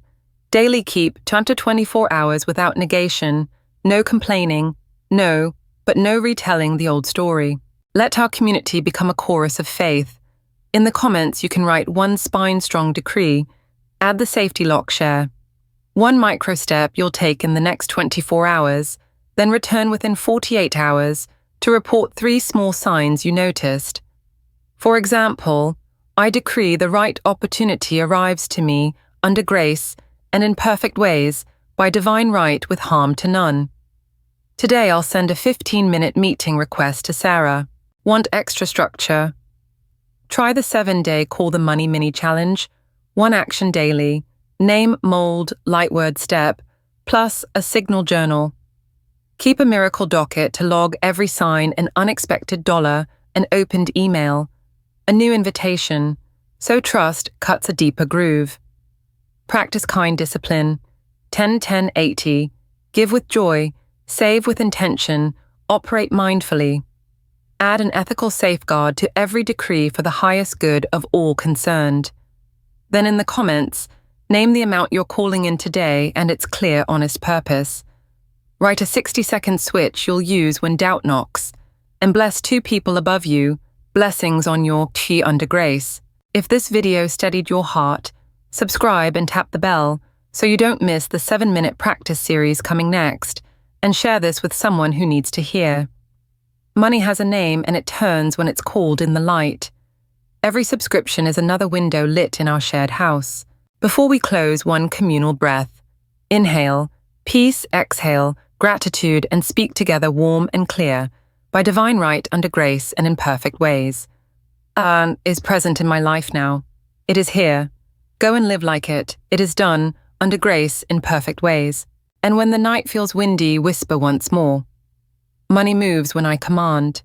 Daily keep 10 to 24 hours without negation, no complaining, but no retelling the old story. Let our community become a chorus of faith. In the comments, you can write 1 spine-strong decree, add the safety lock share. 1 micro step you'll take in the next 24 hours, then return within 48 hours to report 3 small signs you noticed. For example, I decree the right opportunity arrives to me under grace and in perfect ways by divine right with harm to none. Today I'll send a 15-minute meeting request to Sarah. Want extra structure? Try the 7-day Call the Money mini challenge. 1 action daily, name, mold, light word step, plus a signal journal. Keep a miracle docket to log every sign, an unexpected dollar, an opened email, a new invitation, so trust cuts a deeper groove. Practice kind discipline, 10-10-80, give with joy, save with intention, operate mindfully. Add an ethical safeguard to every decree for the highest good of all concerned. Then in the comments, name the amount you're calling in today and its clear, honest purpose. Write a 60-second switch you'll use when doubt knocks, and bless 2 people above you, blessings on your key under grace. If this video steadied your heart, subscribe and tap the bell so you don't miss the 7-minute practice series coming next, and share this with someone who needs to hear. Money has a name and it turns when it's called in the light. Every subscription is another window lit in our shared house. Before we close, 1 communal breath. Inhale, peace, exhale, gratitude, and speak together warm and clear, by divine right under grace and in perfect ways. Is present in my life now. It is here. Go and live like it. It is done, under grace, in perfect ways. And when the night feels windy, whisper once more. Money moves when I command.